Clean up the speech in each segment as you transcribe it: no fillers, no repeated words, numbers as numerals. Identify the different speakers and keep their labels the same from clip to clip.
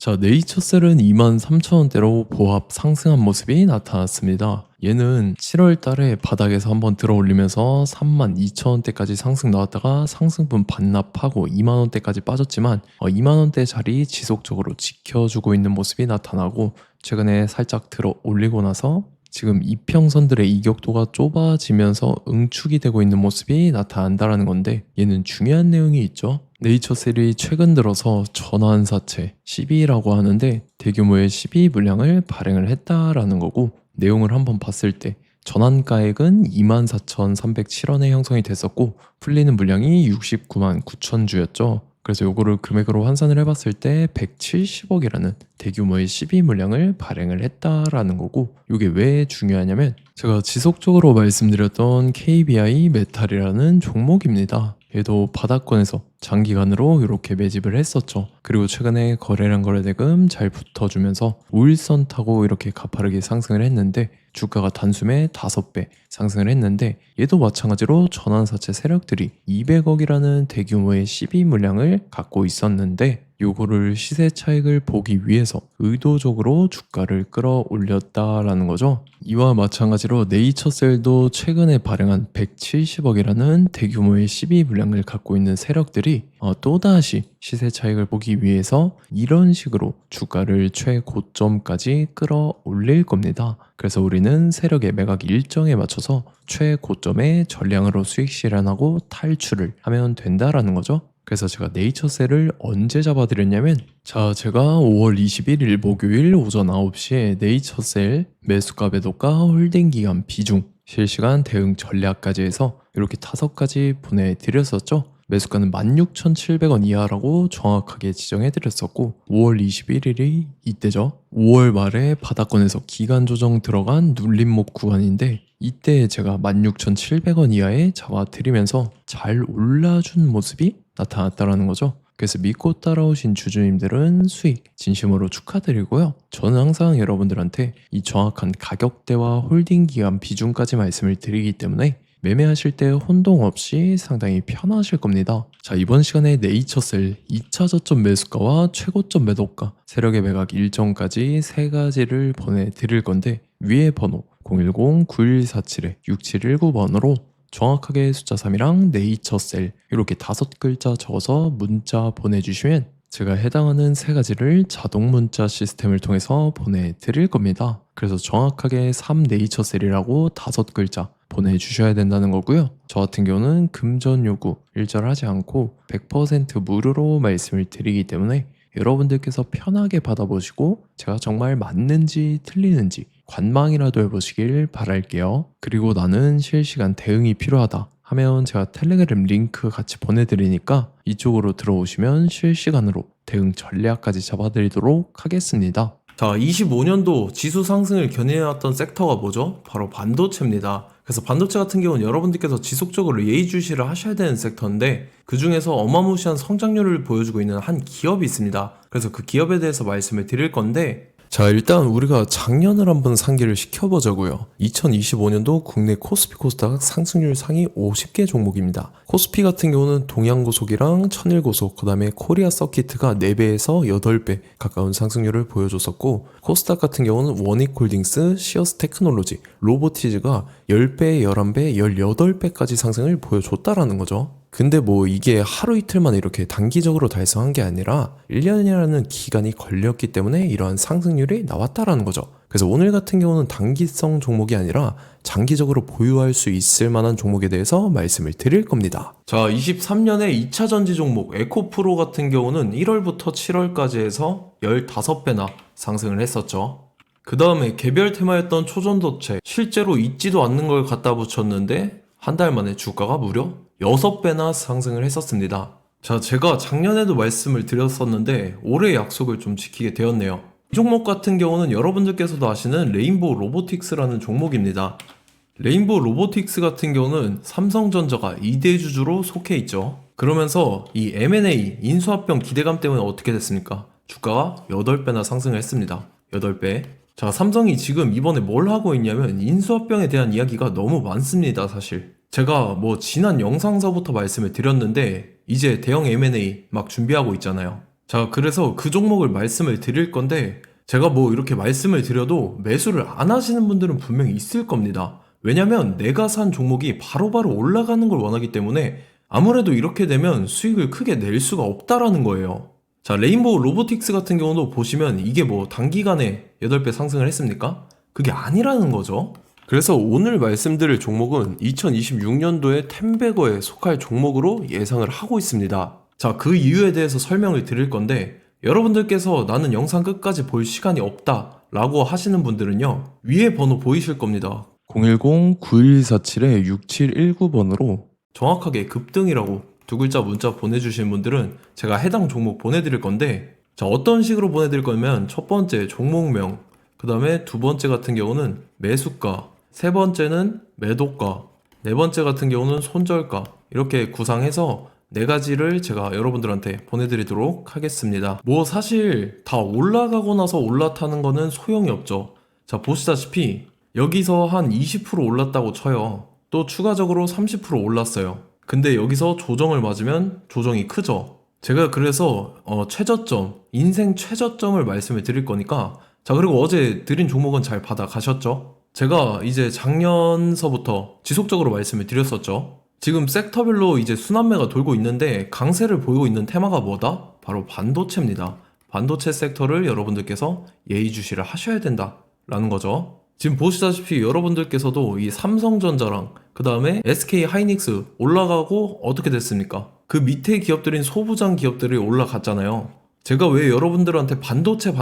Speaker 1: 자, 네이처셀은 23,000원대로 보합 상승한 모습이 나타났습니다. 얘는 7월 달에 바닥에서 한번 들어 올리면서 32,000원대까지 상승 나왔다가 상승분 반납하고 2만원대까지 빠졌지만 2만원대 자리 지속적으로 지켜주고 있는 모습이 나타나고 최근에 살짝 들어 올리고 나서 지금 이평선들의 이격도가 좁아지면서 응축이 되고 있는 모습이 나타난다는 건데 얘는 중요한 내용이 있죠. 네이처셀이 최근 들어서 전환사채 12라고 하는데 대규모의 12 물량을 발행을 했다라는 거고 내용을 한번 봤을 때 전환가액은 24,307원에 형성이 됐었고 풀리는 물량이 69만 9천 주였죠. 그래서 요거를 금액으로 환산을 해봤을 때 170억이라는 대규모의 12 물량을 발행을 했다라는 거고 이게 왜 중요하냐면 제가 지속적으로 말씀드렸던 KBI 메탈이라는 종목입니다. 얘도 바닥권에서 장기간으로 이렇게 매집을 했었죠. 그리고 최근에 거래량 거래대금 잘 붙어주면서 5일선 타고 이렇게 가파르게 상승을 했는데 주가가 단숨에 5배 상승을 했는데 얘도 마찬가지로 전환사채 세력들이 200억이라는 대규모의 12 물량을 갖고 있었는데 요거를 시세 차익을 보기 위해서 의도적으로 주가를 끌어올렸다라는 거죠. 이와 마찬가지로 네이처셀도 최근에 발행한 170억이라는 대규모의 12 물량을 갖고 있는 세력들이 또다시 시세 차익을 보기 위해서 이런 식으로 주가를 최고점까지 끌어올릴 겁니다. 그래서 우리는 세력의 매각 일정에 맞춰서 최고점에 전량으로 수익 실현하고 탈출을 하면 된다라는 거죠. 그래서 제가 네이처셀을 언제 잡아드렸냐면 제가 5월 21일 목요일 오전 9시에 네이처셀 매수가 매도가 홀딩 기간 비중 실시간 대응 전략까지 해서 이렇게 5가지 보내드렸었죠. 매수가는 16,700원 이하라고 정확하게 지정해드렸었고 5월 21일이 이때죠. 5월 말에 바닥권에서 기간 조정 들어간 눌림목 구간인데 이때 제가 16,700원 이하에 잡아드리면서 잘 올라준 모습이 나타났다라는 거죠. 그래서 믿고 따라오신 주주님들은 수익 진심으로 축하드리고요. 저는 항상 여러분들한테 이 정확한 가격대와 홀딩 기간 비중까지 말씀을 드리기 때문에 매매하실 때 혼동 없이 상당히 편하실 겁니다. 자, 이번 시간에 네이처셀 2차 저점 매수가와 최고점 매도가, 세력의 매각 일정까지 3가지를 보내드릴 건데 위에 번호 010-9147-6719번으로 정확하게 숫자 3이랑 네이처셀 이렇게 5글자 적어서 문자 보내주시면 제가 해당하는 3가지를 자동 문자 시스템을 통해서 보내드릴 겁니다. 그래서 정확하게 3 네이처셀이라고 5글자 보내주셔야 된다는 거고요. 저 같은 경우는 금전 요구 일절하지 않고 100% 무료로 말씀을 드리기 때문에 여러분들께서 편하게 받아보시고 제가 정말 맞는지 틀리는지 관망이라도 해보시길 바랄게요. 그리고 나는 실시간 대응이 필요하다 하면 제가 텔레그램 링크 같이 보내드리니까 이쪽으로 들어오시면 실시간으로 대응 전략까지 잡아드리도록 하겠습니다. 자, 25년도 지수 상승을 견인해왔던 섹터가 뭐죠? 바로 반도체입니다. 그래서 반도체 같은 경우는 여러분들께서 지속적으로 예의주시를 하셔야 되는 섹터인데 그 중에서 어마무시한 성장률을 보여주고 있는 한 기업이 있습니다. 그래서 그 기업에 대해서 말씀을 드릴 건데 자, 일단 우리가 작년을 한번 상기를 시켜보자고요. 2025년도 국내 코스피 코스닥 상승률 상위 50개 종목입니다. 코스피 같은 경우는 동양고속이랑 천일고속, 그 다음에 코리아 서키트가 4배에서 8배 가까운 상승률을 보여줬었고 코스닥 같은 경우는 원익홀딩스, 시어스 테크놀로지, 로보티즈가 10배, 11배, 18배까지 상승을 보여줬다라는 거죠. 근데 뭐 이게 하루 이틀만 이렇게 단기적으로 달성한 게 아니라 1년이라는 기간이 걸렸기 때문에 이러한 상승률이 나왔다라는 거죠. 그래서 오늘 같은 경우는 단기성 종목이 아니라 장기적으로 보유할 수 있을 만한 종목에 대해서 말씀을 드릴 겁니다. 자, 23년에 2차 전지 종목 에코프로 같은 경우는 1월부터 7월까지 해서 15배나 상승을 했었죠. 그 다음에 개별 테마였던 초전도체 실제로 있지도 않는 걸 갖다 붙였는데 한 달 만에 주가가 무려 6배나 상승을 했었습니다. 자, 제가 작년에도 말씀을 드렸었는데 올해 약속을 좀 지키게 되었네요. 이 종목 같은 경우는 여러분들께서도 아시는 레인보우 로보틱스라는 종목입니다. 레인보우 로보틱스 같은 경우는 삼성전자가 2대 주주로 속해 있죠. 그러면서 이 M&A 인수합병 기대감 때문에 어떻게 됐습니까? 주가가 8배나 상승을 했습니다. 8배. 자, 삼성이 지금 이번에 뭘 하고 있냐면 인수합병에 대한 이야기가 너무 많습니다, 사실. 제가 지난 영상서부터 말씀을 드렸는데 이제 대형 M&A 막 준비하고 있잖아요. 자, 그래서 그 종목을 말씀을 드릴 건데 제가 뭐 이렇게 말씀을 드려도 매수를 안 하시는 분들은 분명히 있을 겁니다. 왜냐면 내가 산 종목이 바로바로 올라가는 걸 원하기 때문에 아무래도 이렇게 되면 수익을 크게 낼 수가 없다라는 거예요. 자, 레인보우 로보틱스 같은 경우도 보시면 이게 뭐 단기간에 8배 상승을 했습니까? 그게 아니라는 거죠. 그래서 오늘 말씀드릴 종목은 2026년도에 템베거에 속할 종목으로 예상을 하고 있습니다. 자, 그 이유에 대해서 설명을 드릴 건데 여러분들께서 나는 영상 끝까지 볼 시간이 없다 라고 하시는 분들은요, 위에 번호 보이실 겁니다. 010-9147-6719번으로 정확하게 급등이라고 두 글자 문자 보내주신 분들은 제가 해당 종목 보내드릴 건데, 자, 어떤 식으로 보내드릴 거냐면 첫 번째 종목명, 그 다음에 두 번째 같은 경우는 매수가, 세 번째는 매도가, 네 번째 같은 경우는 손절가, 이렇게 구상해서 네 가지를 제가 여러분들한테 보내드리도록 하겠습니다. 뭐 사실 다 올라가고 나서 올라타는 거는 소용이 없죠. 자, 보시다시피 여기서 한 20% 올랐다고 쳐요. 또 추가적으로 30% 올랐어요. 근데 여기서 조정을 맞으면 조정이 크죠. 제가 그래서 최저점, 인생 최저점을 말씀을 드릴 거니까, 자, 그리고 어제 드린 종목은 잘 받아 가셨죠? 제가 이제 작년서부터 지속적으로 말씀을 드렸었죠. 지금 섹터별로 이제 순환매가 돌고 있는데 강세를 보이고 있는 테마가 뭐다? 바로 반도체입니다. 반도체 섹터를 여러분들께서 예의주시를 하셔야 된다라는 거죠. 지금 보시다시피 여러분들께서도 이 삼성전자랑 그 다음에 SK 하이닉스 올라가고 어떻게 됐습니까? 그 밑에 기업들인 소부장 기업들이 올라갔잖아요. 제가 왜 여러분들한테 반도체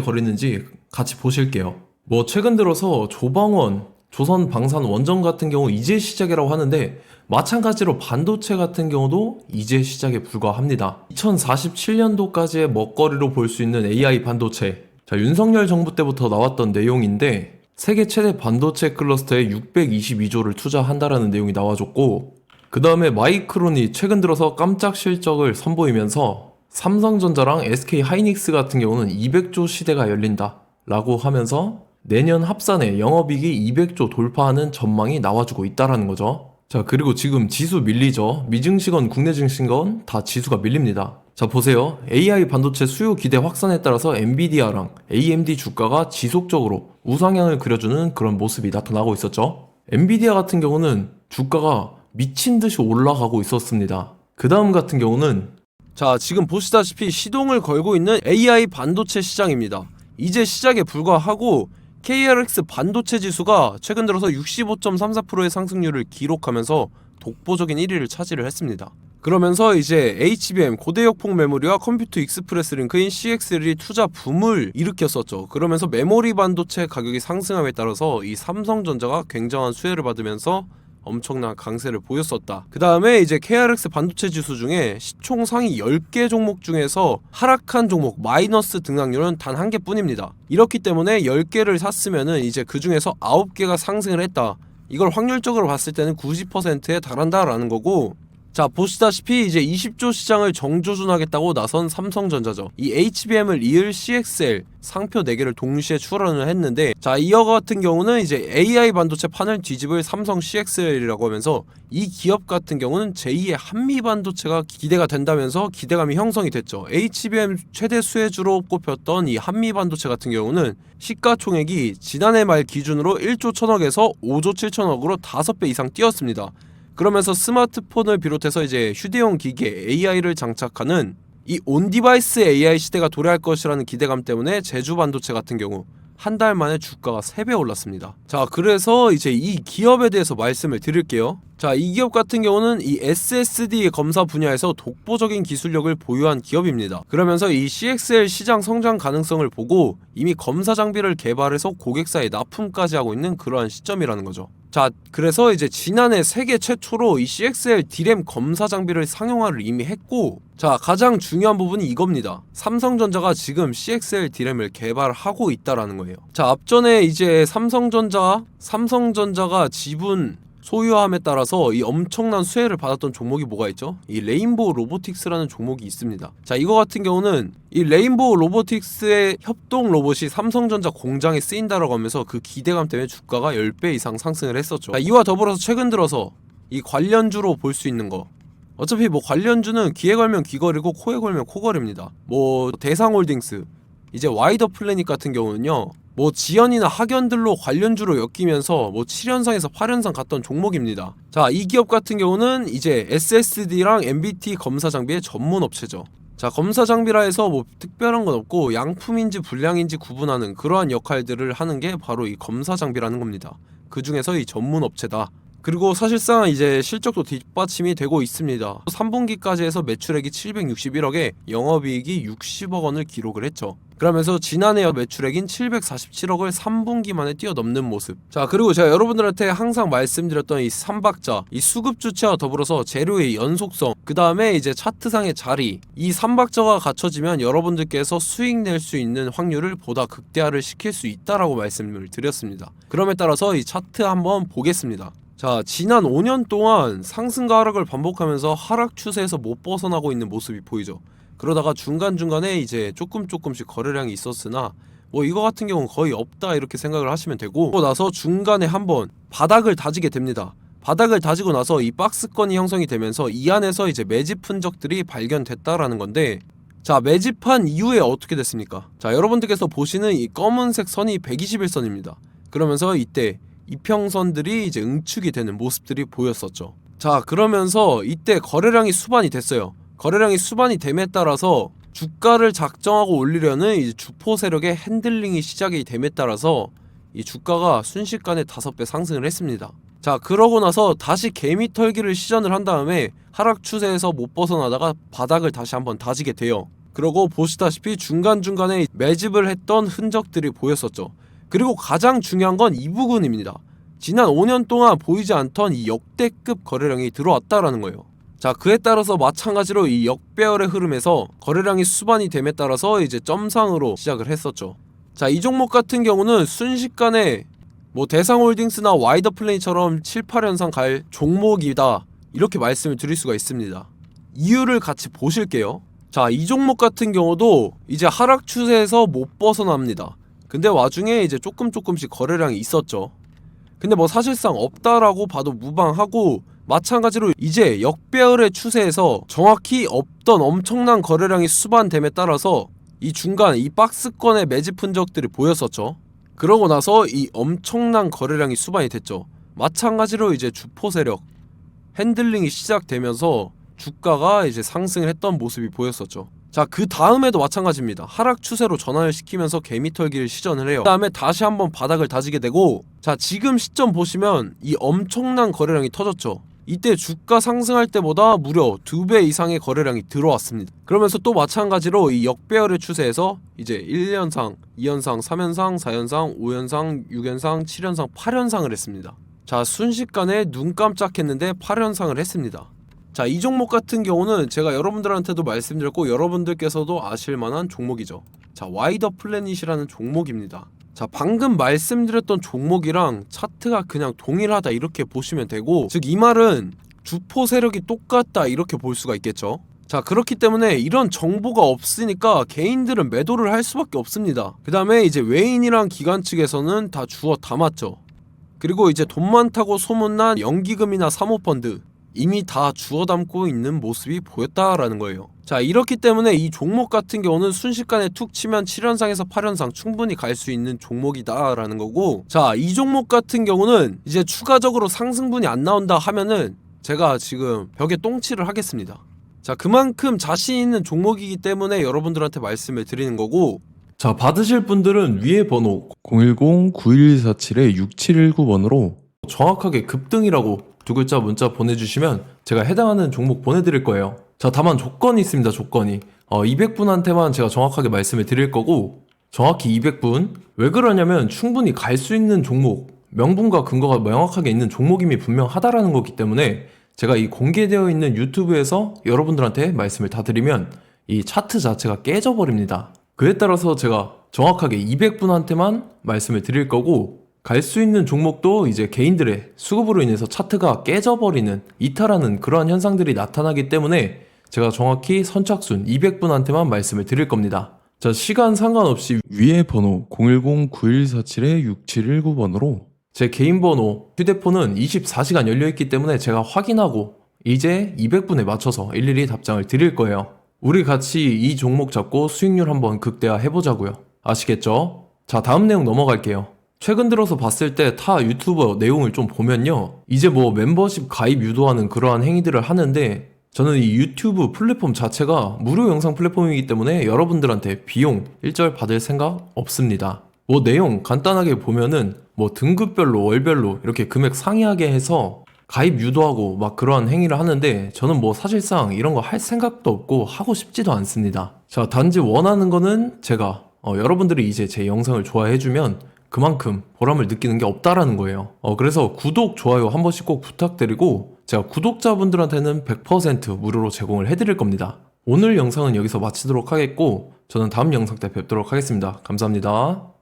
Speaker 1: 거리는지 같이 보실게요. 뭐 최근 들어서 조방원, 조선방산원전 같은 경우 이제 시작이라고 하는데 마찬가지로 반도체 같은 경우도 이제 시작에 불과합니다. 2047년도까지의 먹거리로 볼 수 있는 AI 반도체. 자, 윤석열 정부 때부터 나왔던 내용인데 세계 최대 반도체 클러스터에 622조를 투자한다라는 내용이 나와줬고, 그 다음에 마이크론이 최근 들어서 깜짝 실적을 선보이면서 삼성전자랑 SK 하이닉스 같은 경우는 200조 시대가 열린다 라고 하면서 내년 합산에 영업이익이 200조 돌파하는 전망이 나와주고 있다라는 거죠. 자, 그리고 지금 지수 밀리죠. 미증시건 국내 증시건 다 지수가 밀립니다. 자, 보세요. AI 반도체 수요 기대 확산에 따라서 엔비디아랑 AMD 주가가 지속적으로 우상향을 그려주는 그런 모습이 나타나고 있었죠. 엔비디아 같은 경우는 주가가 미친 듯이 올라가고 있었습니다. 그 다음 같은 경우는, 자, 지금 보시다시피 시동을 걸고 있는 AI 반도체 시장입니다. 이제 시작에 불과하고 KRX 반도체 지수가 최근 들어서 65.34%의 상승률을 기록하면서 독보적인 1위를 차지를 했습니다. 그러면서 이제 HBM 고대역폭 메모리와 컴퓨터 익스프레스 링크인 CXL이 투자 붐을 일으켰었죠. 그러면서 메모리 반도체 가격이 상승함에 따라서 이 삼성전자가 굉장한 수혜를 받으면서 엄청난 강세를 보였었다. 그 다음에 이제 KRX 반도체 지수 중에 시총 상위 10개 종목 중에서 하락한 종목 마이너스 등락률은 단 1개뿐입니다. 이렇기 때문에 10개를 샀으면은 이제 그 중에서 9개가 상승을 했다. 이걸 확률적으로 봤을 때는 90%에 달한다라는 거고, 자, 보시다시피 이제 20조 시장을 정조준하겠다고 나선 삼성전자죠. 이 HBM을 이을 CXL 상표 4개를 동시에 출원을 했는데, 자, 이어 같은 경우는 이제 AI 반도체 판을 뒤집을 삼성 CXL이라고 하면서 이 기업 같은 경우는 제2의 한미 반도체가 기대가 된다면서 기대감이 형성이 됐죠. HBM 최대 수혜주로 꼽혔던 이 한미 반도체 같은 경우는 시가총액이 지난해 말 기준으로 1조 1000억에서 5조 7천억으로 5배 이상 뛰었습니다. 그러면서 스마트폰을 비롯해서 이제 휴대용 기기에 AI를 장착하는 이 온디바이스 AI 시대가 도래할 것이라는 기대감 때문에 제주 반도체 같은 경우 한 달 만에 주가가 3배 올랐습니다. 자, 그래서 이제 이 기업에 대해서 말씀을 드릴게요. 자, 이 기업 같은 경우는 이 SSD 검사 분야에서 독보적인 기술력을 보유한 기업입니다. 그러면서 이 CXL 시장 성장 가능성을 보고 이미 검사 장비를 개발해서 고객사에 납품까지 하고 있는 그러한 시점이라는 거죠. 자, 그래서 이제 지난해 세계 최초로 이 CXL D램 검사 장비를 상용화를 이미 했고, 자, 가장 중요한 부분이 이겁니다. 삼성전자가 지금 CXL D램을 개발하고 있다라는 거예요. 자, 앞전에 이제 삼성전자가 지분 소유함에 따라서 이 엄청난 수혜를 받았던 종목이 뭐가 있죠? 이 레인보우 로보틱스라는 종목이 있습니다. 자, 이거 같은 경우는 이 레인보우 로보틱스의 협동 로봇이 삼성전자 공장에 쓰인다라고 하면서 그 기대감 때문에 주가가 10배 이상 상승을 했었죠. 자, 이와 더불어서 최근 들어서 이 관련주로 볼 수 있는 거,
Speaker 2: 어차피 뭐 관련주는 귀에 걸면 귀걸이고 코에 걸면 코걸이입니다. 뭐 대상홀딩스, 이제 와이더 플래닛 같은 경우는요, 뭐 지연이나 학연들로 관련주로 엮이면서 뭐 7연상에서 8연상 갔던 종목입니다. 자, 이 기업 같은 경우는 이제 SSD랑 MBT 검사 장비의 전문 업체죠. 자, 검사 장비라 해서 뭐 특별한 건 없고 양품인지 불량인지 구분하는 그러한 역할들을 하는 게 바로 이 검사 장비라는 겁니다. 그 중에서 이 전문 업체다. 그리고 사실상 이제 실적도 뒷받침이 되고 있습니다. 3분기까지 해서 매출액이 761억에 영업이익이 60억 원을 기록을 했죠. 그러면서 지난해 매출액인 747억을 3분기 만에 뛰어넘는 모습. 자, 그리고 제가 여러분들한테 항상 말씀드렸던 이 3박자, 이 수급 주체와 더불어서 재료의 연속성, 그 다음에 이제 차트상의 자리, 이 3박자가 갖춰지면 여러분들께서 수익 낼 수 있는 확률을 보다 극대화를 시킬 수 있다라고 말씀을 드렸습니다. 그럼에 따라서 이 차트 한번 보겠습니다. 자, 지난 5년 동안 상승과 하락을 반복하면서 하락 추세에서 못 벗어나고 있는 모습이 보이죠. 그러다가 중간중간에 이제 조금씩 거래량이 있었으나 뭐 이거 같은 경우는 거의 없다 이렇게 생각을 하시면 되고, 그러고 나서 중간에 한번 바닥을 다지게 됩니다. 바닥을 다지고 나서 이 박스권이 형성이 되면서 이 안에서 이제 매집 흔적들이 발견됐다라는 건데, 자, 매집한 이후에 어떻게 됐습니까? 자, 여러분들께서 보시는 이 검은색 선이 121선입니다. 그러면서 이때 이평선들이 이제 응축이 되는 모습들이 보였었죠. 자, 그러면서 이때 거래량이 수반이 됐어요. 거래량이 수반이 됨에 따라서 주가를 작정하고 올리려는 이제 주포 세력의 핸들링이 시작이 됨에 따라서 이 주가가 순식간에 5배 상승을 했습니다. 자, 그러고 나서 다시 개미 털기를 시전을 한 다음에 하락 추세에서 못 벗어나다가 바닥을 다시 한번 다지게 돼요. 그러고 보시다시피 중간중간에 매집을 했던 흔적들이 보였었죠. 그리고 가장 중요한 건 이 부분입니다. 지난 5년 동안 보이지 않던 이 역대급 거래량이 들어왔다라는 거예요. 자, 그에 따라서 마찬가지로 이 역배열의 흐름에서 거래량이 수반이 됨에 따라서 이제 점상으로 시작을 했었죠. 자, 이 종목 같은 경우는 순식간에 뭐 대상홀딩스나 와이더 플레이처럼 7, 8연상 갈 종목이다 이렇게 말씀을 드릴 수가 있습니다. 이유를 같이 보실게요. 자, 이 종목 같은 경우도 이제 하락 추세에서 못 벗어납니다. 근데 와중에 이제 조금씩 거래량이 있었죠. 근데 뭐 사실상 없다라고 봐도 무방하고, 마찬가지로 이제 역배열의 추세에서 정확히 없던 엄청난 거래량이 수반됨에 따라서 이 중간 이 박스권의 매집 흔적들이 보였었죠. 그러고 나서 이 엄청난 거래량이 수반이 됐죠. 마찬가지로 이제 주포 세력 핸들링이 시작되면서 주가가 이제 상승을 했던 모습이 보였었죠. 자, 그 다음에도 마찬가지입니다. 하락 추세로 전환을 시키면서 개미털기를 시전을 해요. 그 다음에 다시 한번 바닥을 다지게 되고, 자, 지금 시점 보시면 이 엄청난 거래량이 터졌죠. 이때 주가 상승할 때보다 무려 2배 이상의 거래량이 들어왔습니다. 그러면서 또 마찬가지로 이 역배열의 추세에서 이제 1연상, 2연상, 3연상, 4연상, 5연상, 6연상, 7연상, 8연상을 했습니다. 자, 순식간에 눈 깜짝했는데 8연상을 했습니다. 자, 이 종목 같은 경우는 제가 여러분들한테도 말씀드렸고 여러분들께서도 아실만한 종목이죠. 자, 와이더 플래닛이라는 종목입니다. 자, 방금 말씀드렸던 종목이랑 차트가 그냥 동일하다 이렇게 보시면 되고, 즉 이 말은 주포 세력이 똑같다 이렇게 볼 수가 있겠죠. 자, 그렇기 때문에 이런 정보가 없으니까 개인들은 매도를 할 수밖에 없습니다. 그 다음에 이제 외인이랑 기관 측에서는 다 주워 담았죠. 그리고 이제 돈 많다고 소문난 연기금이나 사모펀드 이미 다 주워 담고 있는 모습이 보였다라는 거예요. 자, 이렇기 때문에 이 종목 같은 경우는 순식간에 툭 치면 7연상에서 8연상 충분히 갈 수 있는 종목이다라는 거고, 자, 이 종목 같은 경우는 이제 추가적으로 상승분이 안 나온다 하면은 제가 지금 벽에 똥칠을 하겠습니다. 자, 그만큼 자신 있는 종목이기 때문에 여러분들한테 말씀을 드리는 거고,
Speaker 1: 자, 받으실 분들은 위에 번호 010-9147-6719번으로 정확하게 급등이라고 2글자 문자 보내주시면 제가 해당하는 종목 보내드릴 거예요. 자, 다만 조건이 있습니다. 조건이 200분한테만 제가 정확하게 말씀을 드릴 거고, 정확히 200분. 왜 그러냐면 충분히 갈 수 있는 종목, 명분과 근거가 명확하게 있는 종목임이 분명하다라는 거기 때문에 제가 이 공개되어 있는 유튜브에서 여러분들한테 말씀을 다 드리면 이 차트 자체가 깨져버립니다. 그에 따라서 제가 정확하게 200분한테만 말씀을 드릴 거고, 갈 수 있는 종목도 이제 개인들의 수급으로 인해서 차트가 깨져버리는, 이탈하는 그러한 현상들이 나타나기 때문에 제가 정확히 선착순 200분한테만 말씀을 드릴 겁니다. 자, 시간 상관없이 위에 번호 010-9147-6719번으로 제 개인 번호, 휴대폰은 24시간 열려있기 때문에 제가 확인하고 이제 200분에 맞춰서 일일이 답장을 드릴 거예요. 우리 같이 이 종목 잡고 수익률 한번 극대화 해보자고요. 아시겠죠? 자, 다음 내용 넘어갈게요. 최근 들어서 봤을 때 타 유튜버 내용을 좀 보면요. 이제 뭐 멤버십 가입 유도하는 그러한 행위들을 하는데 저는 이 유튜브 플랫폼 자체가 무료 영상 플랫폼이기 때문에 여러분들한테 비용 일절 받을 생각 없습니다. 뭐 내용 간단하게 보면은 뭐 등급별로 월별로 이렇게 금액 상이하게 해서 가입 유도하고 막 그러한 행위를 하는데 저는 뭐 사실상 이런 거 할 생각도 없고 하고 싶지도 않습니다. 자, 단지 원하는 거는 제가 여러분들이 이제 제 영상을 좋아해주면 그만큼 보람을 느끼는 게 없다라는 거예요. 그래서 구독, 좋아요 한 번씩 꼭 부탁드리고 제가 구독자분들한테는 100% 무료로 제공을 해드릴 겁니다. 오늘 영상은 여기서 마치도록 하겠고 저는 다음 영상 때 뵙도록 하겠습니다. 감사합니다.